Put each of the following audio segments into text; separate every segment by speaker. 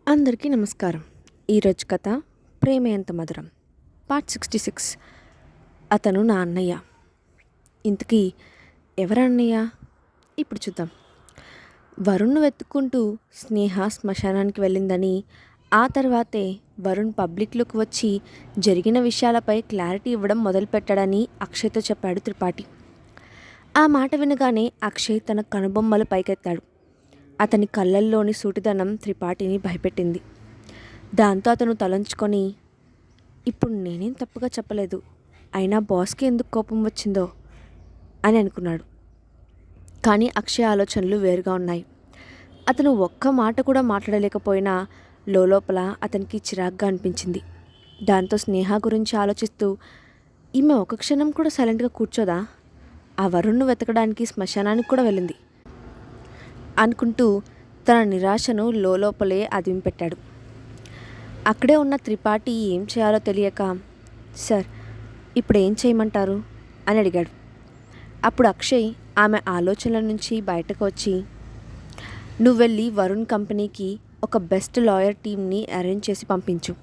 Speaker 1: అందరికీ నమస్కారం. ఈరోజు కథ ప్రేమ ఎంత మధురం పార్ట్ 66. అతను నా అన్నయ్య. ఇంతకీ ఎవరు అన్నయ్య? ఇప్పుడు చూద్దాం. వరుణ్ను వెతుక్కుంటూ స్నేహ శ్మశానానికి వెళ్ళిందని, ఆ తర్వాతే వరుణ్ పబ్లిక్లోకి వచ్చి జరిగిన విషయాలపై క్లారిటీ ఇవ్వడం మొదలుపెట్టాడని అక్షయ్తో చెప్పాడు త్రిపాఠి. ఆ మాట వినగానే అక్షయ్ తన కనుబొమ్మలు పైకెత్తాడు. అతని కళ్ళల్లోని సూటిదనం త్రిపాఠిని భయపెట్టింది. దాంతో అతను తలంచుకొని, ఇప్పుడు నేనేం తప్పుగా చెప్పలేదు, అయినా బాస్కి ఎందుకు కోపం వచ్చిందో అని అనుకున్నాడు. కానీ అక్షయ్ ఆలోచనలు వేరుగా ఉన్నాయి. అతను ఒక్క మాట కూడా మాట్లాడలేకపోయినా లోపల అతనికి చిరాగ్గా అనిపించింది. దాంతో స్నేహ గురించి ఆలోచిస్తూ, ఈమె ఒక క్షణం కూడా సైలెంట్గా కూర్చోదా, ఆ వరుణ్ను వెతకడానికి శ్మశానానికి కూడా వెళ్ళింది అనుకుంటూ తన నిరాశను లోపలే అదింపెట్టాడు. అక్కడే ఉన్న త్రిపాఠి ఏం చేయాలో తెలియక, సార్ ఇప్పుడు ఏం చేయమంటారు అని అడిగాడు. అప్పుడు అక్షయ్ ఆమె ఆలోచనల నుంచి బయటకు వచ్చి, నువ్వు వెళ్ళి వరుణ్ కంపెనీకి ఒక బెస్ట్ లాయర్ టీమ్ని అరేంజ్ చేసి పంపించు.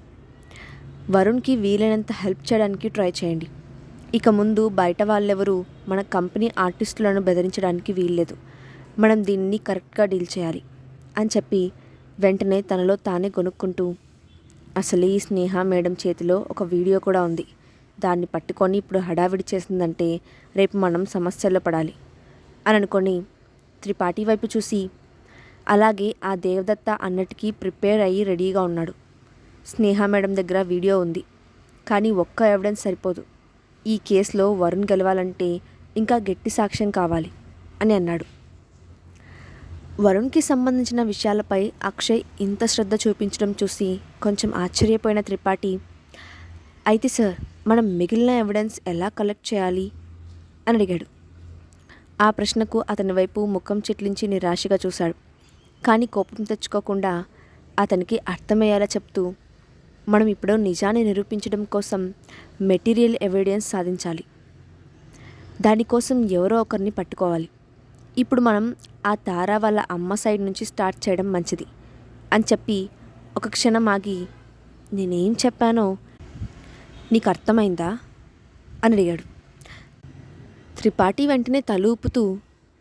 Speaker 1: వరుణ్కి వీలైనంత హెల్ప్ చేయడానికి ట్రై చేయండి. ఇక ముందు బయట వాళ్ళెవరూ మన కంపెనీ ఆర్టిస్టులను బెదిరించడానికి వీల్లేదు. మనం దీన్ని కరెక్ట్గా డీల్ చేయాలి అని చెప్పి వెంటనే తనలో తానే కొనుక్కుంటూ, అసలు ఈ స్నేహ మేడం చేతిలో ఒక వీడియో కూడా ఉంది, దాన్ని పట్టుకొని ఇప్పుడు హడావిడి చేసిందంటే రేపు మనం సమస్యల్లో పడాలి అని అనుకొని త్రిపాఠి వైపు చూసి, అలాగే ఆ దేవదత్త అన్నిటికీ ప్రిపేర్ అయ్యి రెడీగా ఉన్నాడు. స్నేహ మేడం దగ్గర వీడియో ఉంది, కానీ ఒక్క ఎవిడెన్స్ సరిపోదు. ఈ కేసులో వరుణ్ గెలవాలంటే ఇంకా గట్టి సాక్ష్యం కావాలి అని అన్నాడు. వరుణ్కి సంబంధించిన విషయాలపై అక్షయ్ ఇంత శ్రద్ధ చూపించడం చూసి కొంచెం ఆశ్చర్యపోయిన త్రిపాఠి, అయితే సార్ మనం మిగిలిన ఎవిడెన్స్ ఎలా కలెక్ట్ చేయాలి అని అడిగాడు. ఆ ప్రశ్నకు అతని వైపు ముఖం చిట్లించి నిరాశగా చూశాడు. కానీ కోపం తెచ్చుకోకుండా అతనికి అర్థమయ్యేలా చెప్తూ, మనం ఇప్పుడు నిజాన్ని నిరూపించడం కోసం మెటీరియల్ ఎవిడెన్స్ సాధించాలి. దానికోసం ఎవరో ఒకరిని పట్టుకోవాలి. ఇప్పుడు మనం ఆ తారా వాళ్ళ అమ్మ సైడ్ నుంచి స్టార్ట్ చేయడం మంచిది అని చెప్పి ఒక క్షణం ఆగి, నేనేం చెప్పానో నీకు అర్థమైందా అని అడిగాడు. త్రిపాఠి వెంటనే తల ఊపుతూ,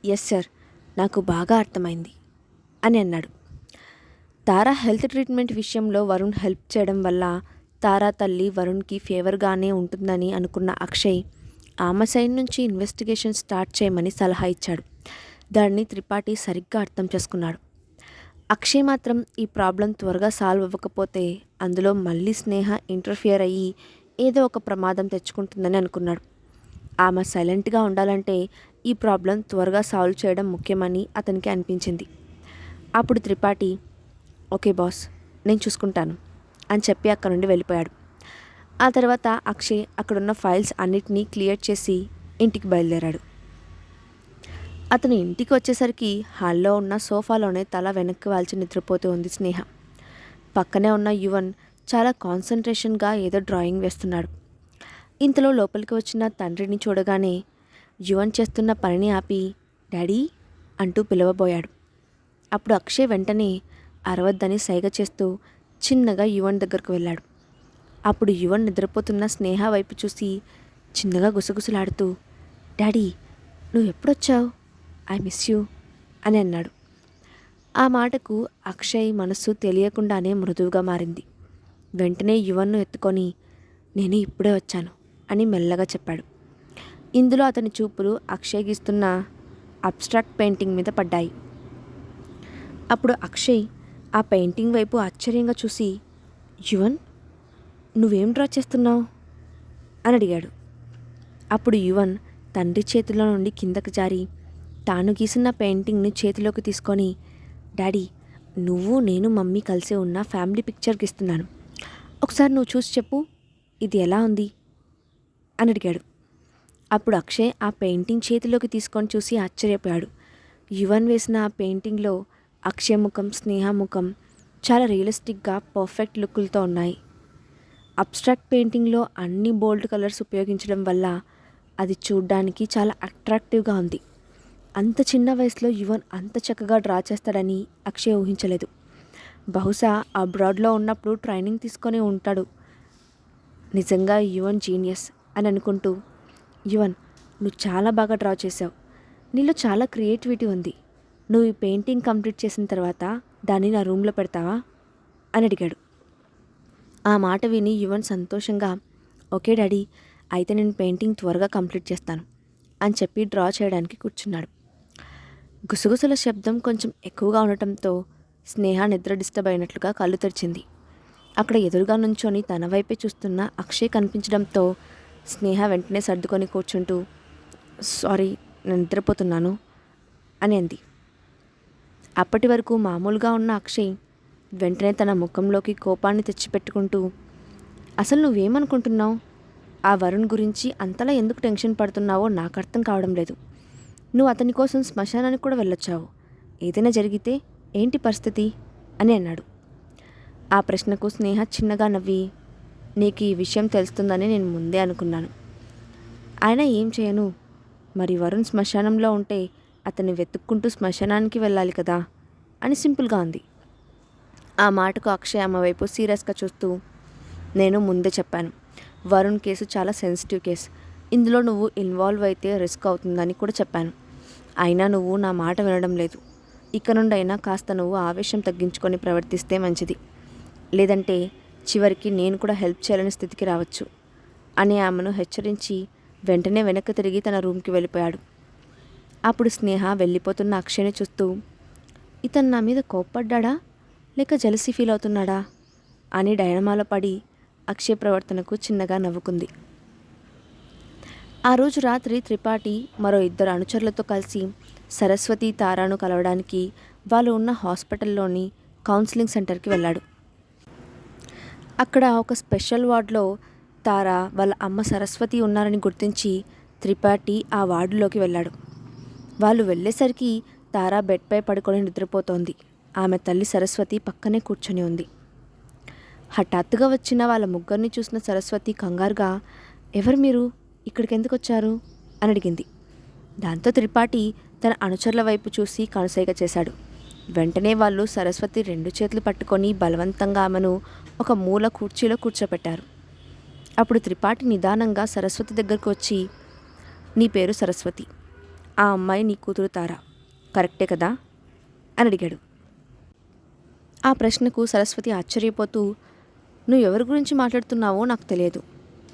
Speaker 1: ఎస్ సార్, నాకు బాగా అర్థమైంది అని అన్నాడు. తారా హెల్త్ ట్రీట్మెంట్ విషయంలో వరుణ్ హెల్ప్ చేయడం వల్ల తారా తల్లి వరుణ్కి ఫేవర్గానే ఉంటుందని అనుకున్న అక్షయ్ ఆమె సైడ్ నుంచి ఇన్వెస్టిగేషన్ స్టార్ట్ చేయమని సలహా ఇచ్చాడు. దాన్ని త్రిపాఠి సరిగ్గా అర్థం చేసుకున్నాడు. అక్షయ్ మాత్రం ఈ ప్రాబ్లం త్వరగా సాల్వ్ అవ్వకపోతే అందులో మళ్ళీ స్నేహ ఇంటర్ఫియర్ అయ్యి ఏదో ఒక ప్రమాదం తెచ్చుకుంటుందని అనుకున్నాడు. ఆమె సైలెంట్గా ఉండాలంటే ఈ ప్రాబ్లం త్వరగా సాల్వ్ చేయడం ముఖ్యమని అతనికి అనిపించింది. అప్పుడు త్రిపాఠి, ఓకే బాస్, నేను చూసుకుంటాను అని చెప్పి అక్కడ నుండి వెళ్ళిపోయాడు. ఆ తర్వాత అక్షయ్ అక్కడున్న ఫైల్స్ అన్నిటినీ క్లియర్ చేసి ఇంటికి బయలుదేరాడు. అతను ఇంటికి వచ్చేసరికి హాల్లో ఉన్న సోఫాలోనే తల వెనక్కి వాల్చి నిద్రపోతూ ఉంది స్నేహ. పక్కనే ఉన్న యువన్ చాలా కాన్సన్ట్రేషన్గా ఏదో డ్రాయింగ్ వేస్తున్నాడు. ఇంతలో లోపలికి వచ్చిన తండ్రిని చూడగానే యువన్ చేస్తున్న పనిని ఆపి, డాడీ అంటూ పిలవబోయాడు. అప్పుడు అక్షయ్ వెంటనే అరవద్దని సైగ చేస్తూ చిన్నగా యువన్ దగ్గరకు వెళ్ళాడు. అప్పుడు యువన్ నిద్రపోతున్న స్నేహ వైపు చూసి చిన్నగా గుసగుసలాడుతూ, డాడీ నువ్వు ఎప్పుడొచ్చావు, ఐ మిస్ యూ అని అన్నాడు. ఆ మాటకు అక్షయ్ మనస్సు తెలియకుండానే మృదువుగా మారింది. వెంటనే యువన్ను ఎత్తుకొని, నేను ఇప్పుడే వచ్చాను అని మెల్లగా చెప్పాడు. ఇందులో అతని చూపులు అక్షయ్ గీస్తున్న అబ్స్ట్రాక్ట్ పెయింటింగ్ మీద పడ్డాయి. అప్పుడు అక్షయ్ ఆ పెయింటింగ్ వైపు ఆశ్చర్యంగా చూసి, యువన్ నువ్వేం డ్రా చేస్తున్నావు అని అడిగాడు. అప్పుడు యువన్ తండ్రి చేతిలో నుండి కిందకు జారి తాను గీసిన పెయింటింగ్ని చేతిలోకి తీసుకొని, డాడీ నువ్వు నేను మమ్మీ కలిసి ఉన్న ఫ్యామిలీ పిక్చర్ గీస్తున్నాను, ఒకసారి నువ్వు చూసి చెప్పు ఇది ఎలా ఉంది అని అడిగాడు. అప్పుడు అక్షయ్ ఆ పెయింటింగ్ చేతిలోకి తీసుకొని చూసి ఆశ్చర్యపోయాడు. యువన్ వేసిన ఆ పెయింటింగ్లో అక్షయ్ ముఖం, స్నేహ ముఖం చాలా రియలిస్టిక్గా పర్ఫెక్ట్ లుక్కులతో ఉన్నాయి. అబ్స్ట్రాక్ట్ పెయింటింగ్లో అన్ని బోల్డ్ కలర్స్ ఉపయోగించడం వల్ల అది చూడ్డానికి చాలా అట్రాక్టివ్గా ఉంది. అంత చిన్న వయసులో యువన్ అంత చక్కగా డ్రా చేస్తాడని అక్షయ్ ఊహించలేదు. బహుశా అబ్రాడ్లో ఉన్నప్పుడు ట్రైనింగ్ తీసుకొని ఉంటాడు. నిజంగా యువన్ జీనియస్ అని అనుకుంటూ, యువన్, నువ్వు చాలా బాగా డ్రా చేసావు. నీలో చాలా క్రియేటివిటీ ఉంది. నువ్వు ఈ పెయింటింగ్ కంప్లీట్ చేసిన తర్వాత దాన్ని నా రూమ్లో పెడతావా అని అడిగాడు. ఆ మాట విని యువన్ సంతోషంగా, ఓకే డాడీ, అయితే నేను పెయింటింగ్ త్వరగా కంప్లీట్ చేస్తాను అని చెప్పి డ్రా చేయడానికి కూర్చున్నాడు. గుసగుసల శబ్దం కొంచెం ఎక్కువగా ఉండటంతో స్నేహ నిద్ర డిస్టర్బ్ అయినట్లుగా కళ్ళు తెరిచింది. అక్కడ ఎదురుగా నుంచొని తన వైపే చూస్తున్న అక్షయ్ కనిపించడంతో స్నేహ వెంటనే సర్దుకొని కూర్చుంటూ, సారీ, నేను నిద్రపోతున్నాను అని అంది. అప్పటి వరకు మామూలుగా ఉన్న అక్షయ్ వెంటనే తన ముఖంలోకి కోపాన్ని తెచ్చిపెట్టుకుంటూ, అసలు నువ్వేమనుకుంటున్నావు? ఆ వరుణ్ గురించి అంతలా ఎందుకు టెన్షన్ పడుతున్నావో నాకు అర్థం కావడం లేదు. నువ్వు అతని కోసం శ్మశానానికి కూడా వెళ్ళొచ్చావు. ఏదైనా జరిగితే ఏంటి పరిస్థితి అని అన్నాడు. ఆ ప్రశ్నకు స్నేహ చిన్నగా నవ్వి, నీకు ఈ విషయం తెలుస్తుందని నేను ముందే అనుకున్నాను. అయినా ఏం చేయను, మరి వరుణ్ శ్మశానంలో ఉంటే అతన్ని వెతుక్కుంటూ శ్మశానానికి వెళ్ళాలి కదా అని సింపుల్గా ఉంది. ఆ మాటకు అక్షయ్ అమ్మ వైపు సీరియస్గా చూస్తూ, నేను ముందే చెప్పాను, వరుణ్ కేసు చాలా సెన్సిటివ్ కేసు. ఇందులో నువ్వు ఇన్వాల్వ్ అయితే రిస్క్ అవుతుందని కూడా చెప్పాను. అయినా నువ్వు నా మాట వినడం లేదు. ఇక నుండైనా కాస్త నువ్వు ఆవేశం తగ్గించుకొని ప్రవర్తిస్తే మంచిది. లేదంటే చివరికి నేను కూడా హెల్ప్ చేయాలని స్థితికి రావచ్చు అని ఆమెను హెచ్చరించి వెంటనే వెనక్కి తిరిగి తన రూమ్కి వెళ్ళిపోయాడు. అప్పుడు స్నేహ వెళ్ళిపోతున్న అక్షయ్ని చూస్తూ, ఇతను నా మీద కోప్పడ్డా లేక జలసీ ఫీల్ అవుతున్నాడా అని డైనమాలో పడి అక్షయ్ ప్రవర్తనకు చిన్నగా నవ్వుకుంది. ఆ రోజు రాత్రి త్రిపాఠి మరో 2 అనుచరులతో కలిసి సరస్వతి, తారాను కలవడానికి వాళ్ళు ఉన్న హాస్పిటల్లోని కౌన్సిలింగ్ సెంటర్కి వెళ్ళాడు. అక్కడ ఒక స్పెషల్ వార్డులో తారా వాళ్ళ అమ్మ సరస్వతి ఉన్నారని గుర్తించి త్రిపాఠి ఆ వార్డులోకి వెళ్ళాడు. వాళ్ళు వెళ్ళేసరికి తారా బెడ్పై పడుకొని నిద్రపోతోంది. ఆమె తల్లి సరస్వతి పక్కనే కూర్చొని ఉంది. హఠాత్తుగా వచ్చిన వాళ్ళ ముగ్గురిని చూసిన సరస్వతి కంగారుగా, ఎవరు మీరు, ఇక్కడికి ఎందుకు వచ్చారు అని అడిగింది. దాంతో త్రిపాఠి తన అనుచరుల వైపు చూసి కనుసైగ చేశాడు. వెంటనే వాళ్ళు సరస్వతి 2 చేతులు పట్టుకొని బలవంతంగా ఆమెను ఒక మూల కుర్చీలో కూర్చోపెట్టారు. అప్పుడు త్రిపాఠి నిదానంగా సరస్వతి దగ్గరకు వచ్చి, నీ పేరు సరస్వతి, ఆ అమ్మాయి నీ కూతురు తారా, కరెక్టే కదా అని అడిగాడు. ఆ ప్రశ్నకు సరస్వతి ఆశ్చర్యపోతూ, నువ్వు ఎవరి గురించి మాట్లాడుతున్నావో నాకు తెలియదు,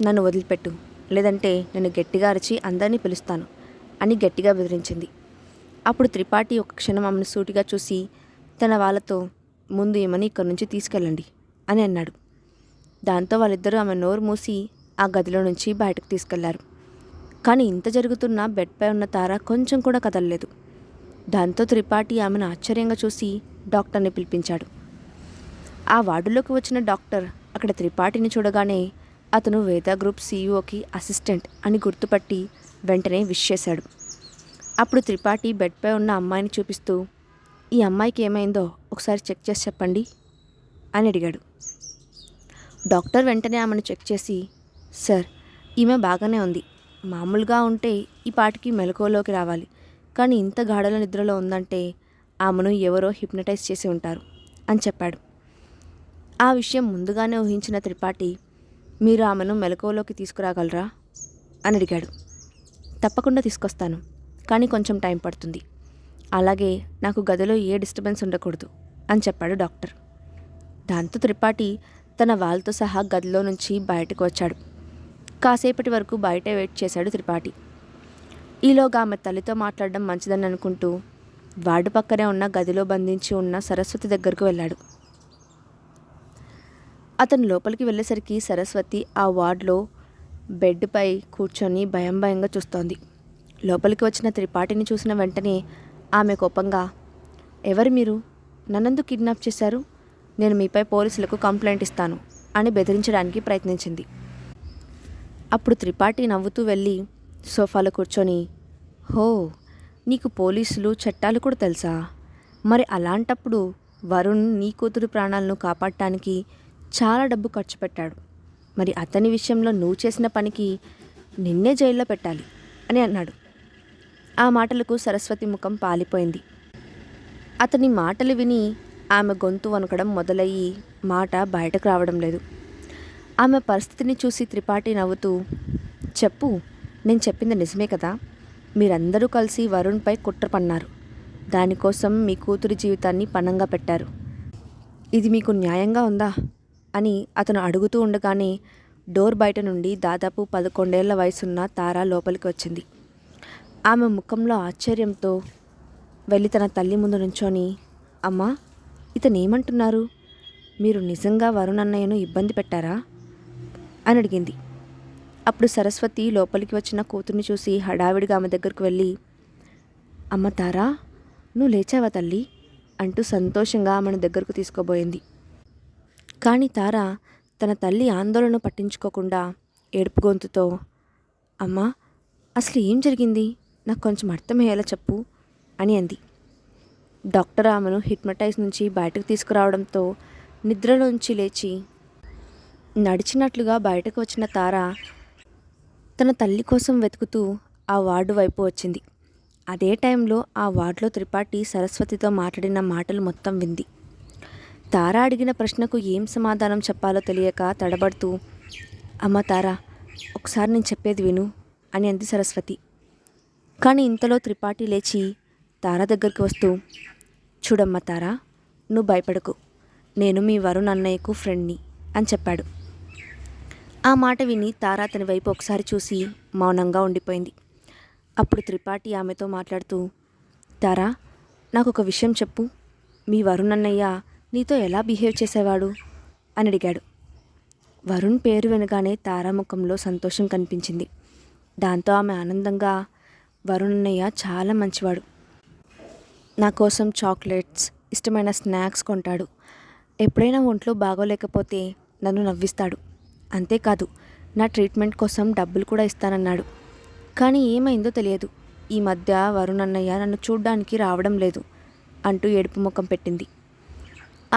Speaker 1: నన్ను వదిలిపెట్టు, లేదంటే నేను గట్టిగా అరిచి అందరినీ పిలుస్తాను అని గట్టిగా బెదిరించింది. అప్పుడు త్రిపాఠి ఒక క్షణం ఆమెను సూటిగా చూసి తన వాళ్ళతో, ముందు ఏమని ఇక్కడి నుంచి తీసుకెళ్ళండి అని అన్నాడు. దాంతో వాళ్ళిద్దరూ ఆమె నోరు మూసి ఆ గదిలో నుంచి బయటకు తీసుకెళ్లారు. కానీ ఇంత జరుగుతున్నా బెడ్పై ఉన్న తార కొంచెం కూడా కదలలేదు. దాంతో త్రిపాఠి ఆమెను ఆశ్చర్యంగా చూసి డాక్టర్ని పిలిపించాడు. ఆ వార్డులోకి వచ్చిన డాక్టర్ అక్కడ త్రిపాఠిని చూడగానే అతను వేద గ్రూప్ సీఈఓకి అసిస్టెంట్ అని గుర్తుపట్టి వెంటనే విష్ చేశాడు. అప్పుడు త్రిపాఠి బెడ్పై ఉన్న అమ్మాయిని చూపిస్తూ, ఈ అమ్మాయికి ఏమైందో ఒకసారి చెక్ చేసి చెప్పండి అని అడిగాడు. డాక్టర్ వెంటనే ఆమెను చెక్ చేసి, సార్, ఈమె బాగానే ఉంది. మామూలుగా ఉంటే ఈ పాటికి మెలకువలోకి రావాలి. కానీ ఇంత గాఢల నిద్రలో ఉందంటే ఆమెను ఎవరో హిప్నటైజ్ చేసి ఉంటారు అని చెప్పాడు. ఆ విషయం ముందుగానే ఊహించిన త్రిపాఠి, మీరు ఆమెను మెలకువలోకి తీసుకురాగలరా అని అడిగాడు. తప్పకుండా తీసుకొస్తాను, కానీ కొంచెం టైం పడుతుంది. అలాగే నాకు గదిలో ఏ డిస్టర్బెన్స్ ఉండకూడదు అని చెప్పాడు డాక్టర్. దాంతో త్రిపాఠి తన వాళ్ళతో సహా గదిలో నుంచి బయటకు వచ్చాడు. కాసేపటి వరకు బయటే వెయిట్ చేశాడు త్రిపాఠి. ఈలోగా ఆమె తల్లితో మాట్లాడడం మంచిదని అనుకుంటూ వార్డు పక్కనే ఉన్న గదిలో బంధించి ఉన్న సరస్వతి దగ్గరకు వెళ్ళాడు. అతను లోపలికి వెళ్ళేసరికి సరస్వతి ఆ వార్డులో బెడ్పై కూర్చొని భయంగా చూస్తోంది. లోపలికి వచ్చిన త్రిపాఠిని చూసిన వెంటనే ఆమె కోపంగా, ఎవరు మీరు, నన్నెందుకు కిడ్నాప్ చేశారు, నేను మీపై పోలీసులకు కంప్లైంట్ ఇస్తాను అని బెదిరించడానికి ప్రయత్నించింది. అప్పుడు త్రిపాఠి నవ్వుతూ వెళ్ళి సోఫాలో కూర్చొని, హో, నీకు పోలీసులు చట్టాలు కూడా తెలుసా? మరి అలాంటప్పుడు వరుణ్ నీ కూతురు ప్రాణాలను కాపాడటానికి చాలా డబ్బు ఖర్చు పెట్టాడు. మరి అతని విషయంలో నువ్వు చేసిన పనికి నిన్నే జైల్లో పెట్టాలి అని అన్నాడు. ఆ మాటలకు సరస్వతి ముఖం పాలిపోయింది. అతని మాటలు విని ఆమె గొంతు వణకడం మొదలయ్యి మాట బయటకు రావడం లేదు. ఆమె పరిస్థితిని చూసి త్రిపాఠి నవ్వుతూ, చెప్పు, నేను చెప్పింది నిజమే కదా? మీరందరూ కలిసి వరుణ్పై కుట్ర పన్నారు. దానికోసం మీ కూతురి జీవితాన్ని పణంగా పెట్టారు. ఇది మీకు న్యాయంగా ఉందా అని అతను అడుగుతూ ఉండగానే డోర్ బయట నుండి దాదాపు 11 ఏళ్ల వయసున్న తార లోపలికి వచ్చింది. ఆమె ముఖంలో ఆశ్చర్యంతో వెళ్ళి తన తల్లి ముందు నుంచొని, అమ్మా, ఇతనేమంటున్నారు? మీరు నిజంగా వరుణ్ అన్నయ్యను ఇబ్బంది పెట్టారా అని అడిగింది. అప్పుడు సరస్వతి లోపలికి వచ్చిన కూతుర్ని చూసి హడావిడిగా ఆమె దగ్గరకు వెళ్ళి, అమ్మ తారా, నువ్వు లేచావా తల్లి అంటూ సంతోషంగా ఆమెను దగ్గరకు తీసుకోబోయింది. కానీ తార తన తల్లి ఆందోళన పట్టించుకోకుండా ఏడుపు గొంతుతో, అమ్మా, అసలు ఏం జరిగింది? నాకు కొంచెం అర్థమయ్యేలా చెప్పు అని అంది. డాక్టర్ ఆమెను హిప్నటైజ్ నుంచి బయటకు తీసుకురావడంతో నిద్రలోంచి లేచి నడిచినట్లుగా బయటకు వచ్చిన తార తన తల్లి కోసం వెతుకుతూ ఆ వార్డు వైపు వచ్చింది. అదే టైంలో ఆ వార్డులో త్రిపాఠి సరస్వతితో మాట్లాడిన మాటలు మొత్తం వింది. తార అడిగిన ప్రశ్నకు ఏం సమాధానం చెప్పాలో తెలియక తడబడుతూ, అమ్మ తార, ఒకసారి నేను చెప్పేది విను అని అంది సరస్వతి. కానీ ఇంతలో త్రిపాఠి లేచి తార దగ్గరికి వస్తూ, చూడమ్మ తార, నువ్వు భయపడకు, నేను మీ వరుణ్ అన్నయ్యకు ఫ్రెండ్ని అని చెప్పాడు. ఆ మాట విని తార అతని వైపు ఒకసారి చూసి మౌనంగా ఉండిపోయింది. అప్పుడు త్రిపాఠి ఆమెతో మాట్లాడుతూ, తారా, నాకు ఒక విషయం చెప్పు, మీ వరుణ్ అన్నయ్య నీతో ఎలా బిహేవ్ చేసేవాడు అని అడిగాడు. వరుణ్ పేరు వినగానే తారా ముఖంలో సంతోషం కనిపించింది. దాంతో ఆమె ఆనందంగా, వరుణ్ అన్నయ్య చాలా మంచివాడు. నా కోసం చాక్లెట్స్, ఇష్టమైన స్నాక్స్ కొంటాడు. ఎప్పుడైనా ఒంట్లో బాగోలేకపోతే నన్ను నవ్విస్తాడు. అంతేకాదు, నా ట్రీట్మెంట్ కోసం డబ్బులు కూడా ఇస్తానన్నాడు. కానీ ఏమైందో తెలియదు, ఈ మధ్య వరుణ్ అన్నయ్య నన్ను చూడ్డానికి రావడం లేదు అంటూ ఏడుపు ముఖం పెట్టింది.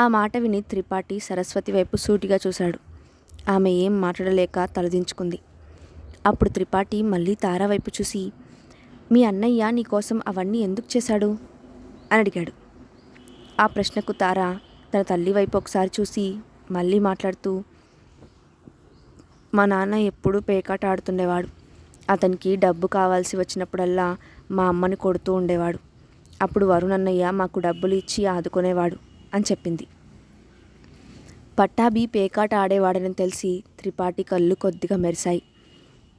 Speaker 1: ఆ మాట విని త్రిపాఠి సరస్వతి వైపు సూటిగా చూశాడు. ఆమె ఏం మాట్లాడలేక తలదించుకుంది. అప్పుడు త్రిపాఠి మళ్ళీ తార వైపు చూసి, మీ అన్నయ్య నీకోసం అవన్నీ ఎందుకు చేశాడు అని అడిగాడు. ఆ ప్రశ్నకు తార తన తల్లి వైపు ఒకసారి చూసి మళ్ళీ మాట్లాడుతూ, మా నాన్న ఎప్పుడూ పేకాట ఆడుతుండేవాడు. అతనికి డబ్బు కావాల్సి వచ్చినప్పుడల్లా మా అమ్మని కొడుతూ ఉండేవాడు. అప్పుడు వరుణ్ అన్నయ్య మాకు డబ్బులు ఇచ్చి ఆదుకునేవాడు అని చెప్పింది. పట్టాభి పేకాట ఆడేవాడని తెలిసి త్రిపాఠి కళ్ళు కొద్దిగా మెరిశాయి.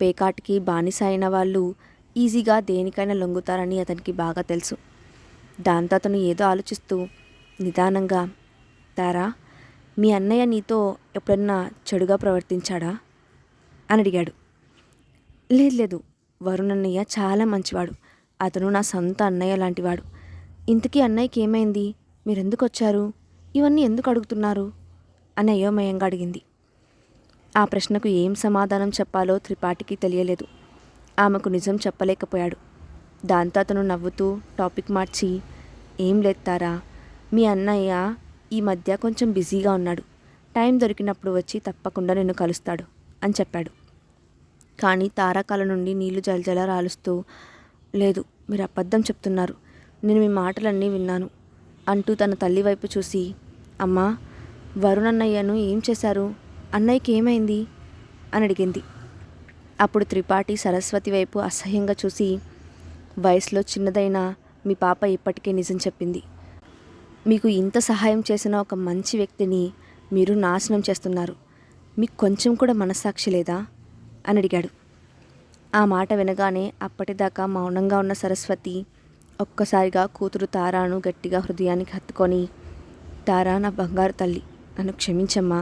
Speaker 1: పేకాటికి బానిస అయిన వాళ్ళు ఈజీగా దేనికైనా లొంగుతారని అతనికి బాగా తెలుసు. దాంతో అతను ఏదో ఆలోచిస్తూ నిదానంగా, తారా, మీ అన్నయ్య నీతో ఎప్పుడన్నా చెడుగా ప్రవర్తించాడా అని అడిగాడు. లేదు, వరుణ్ అన్నయ్య చాలా మంచివాడు. అతను నా సొంత అన్నయ్య లాంటివాడు. ఇంతకీ అన్నయ్యకి ఏమైంది? మీరెందుకు వచ్చారు? ఇవన్నీ ఎందుకు అడుగుతున్నారు అని అయోమయంగా అడిగింది. ఆ ప్రశ్నకు ఏం సమాధానం చెప్పాలో త్రిపాఠికి తెలియలేదు. ఆమెకు నిజం చెప్పలేకపోయాడు. దాంతో అతను నవ్వుతూ టాపిక్ మార్చి, ఏం లేతారా, మీ అన్నయ్య ఈ మధ్య కొంచెం బిజీగా ఉన్నాడు. టైం దొరికినప్పుడు వచ్చి తప్పకుండా నిన్ను కలుస్తాడు అని చెప్పాడు. కానీ తారా కళ్ళ నుండి నీళ్లు జలజల రాలుస్తూ, లేదు, మీరు అబద్ధం చెప్తున్నారు, నేను మీ మాటలన్నీ విన్నాను అంటూ తన తల్లి వైపు చూసి, అమ్మా, వరుణ్ అన్నయ్యను ఏం చేశారు? అన్నయ్యకి ఏమైంది అని అడిగింది. అప్పుడు త్రిపాఠి సరస్వతి వైపు అసహ్యంగా చూసి, వయసులో చిన్నదైన మీ పాప ఇప్పటికే నిజం చెప్పింది. మీకు ఇంత సహాయం చేసిన ఒక మంచి వ్యక్తిని మీరు నాశనం చేస్తున్నారు. మీకు కొంచెం కూడా మనస్సాక్షి లేదా అని అడిగాడు. ఆ మాట వినగానే అప్పటిదాకా మౌనంగా ఉన్న సరస్వతి ఒక్కసారిగా కూతురు తారాను గట్టిగా హృదయానికి హత్తుకొని, తారా, నా బంగారు తల్లి, నన్ను క్షమించమ్మా,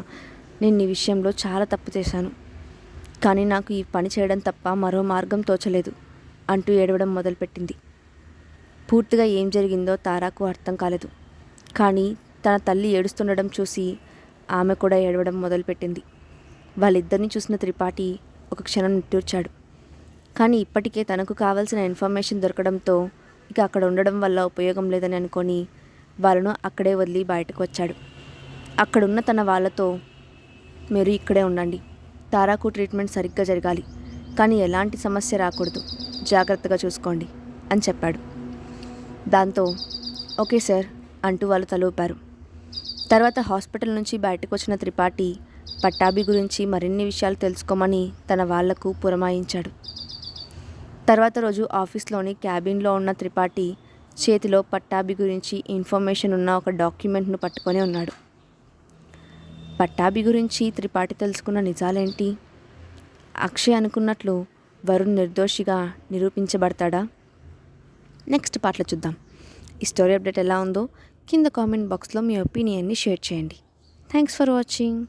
Speaker 1: నేను నీ విషయంలో చాలా తప్పు చేశాను. కానీ నాకు ఈ పని చేయడం తప్ప మరో మార్గం తోచలేదు అంటూ ఏడవడం మొదలుపెట్టింది. పూర్తిగా ఏం జరిగిందో తారాకు అర్థం కాలేదు. కానీ తన తల్లి ఏడుస్తుండడం చూసి ఆమె కూడా ఏడవడం మొదలుపెట్టింది. వాళ్ళిద్దరిని చూసిన త్రిపాఠి ఒక క్షణం నిట్టూర్చాడు. కానీ ఇప్పటికే తనకు కావాల్సిన ఇన్ఫర్మేషన్ దొరకడంతో ఇక అక్కడ ఉండడం వల్ల ఉపయోగం లేదని అనుకొని వాళ్ళను అక్కడే వదిలి బయటకు వచ్చాడు. అక్కడున్న తన వాళ్ళతో, మీరు ఇక్కడే ఉండండి, తారాకు ట్రీట్మెంట్ సరిగ్గా జరగాలి, కానీ ఎలాంటి సమస్య రాకూడదు, జాగ్రత్తగా చూసుకోండి అని చెప్పాడు. దాంతో ఓకే సార్ అంటూ వాళ్ళు తలూపారు. తర్వాత హాస్పిటల్ నుంచి బయటకు వచ్చిన త్రిపాఠి పట్టాభి గురించి మరిన్ని విషయాలు తెలుసుకోమని తన వాళ్లకు పురమాయించాడు. తర్వాత రోజు ఆఫీస్లోని క్యాబిన్లో ఉన్న త్రిపాఠి చేతిలో పట్టాభి గురించి ఇన్ఫర్మేషన్ ఉన్న ఒక డాక్యుమెంట్ను పట్టుకొని ఉన్నాడు. పట్టాభి గురించి త్రిపాఠి తెలుసుకున్న నిజాలేంటి? అక్షయ్ అనుకున్నట్లు వరుణ్ నిర్దోషిగా నిరూపించబడతాడా? నెక్స్ట్ పార్ట్లో చూద్దాం. ఈ స్టోరీ అప్డేట్ ఎలా ఉందో కింద కామెంట్ బాక్స్లో మీ ఒపీనియన్ని షేర్ చేయండి. Thanks for watching.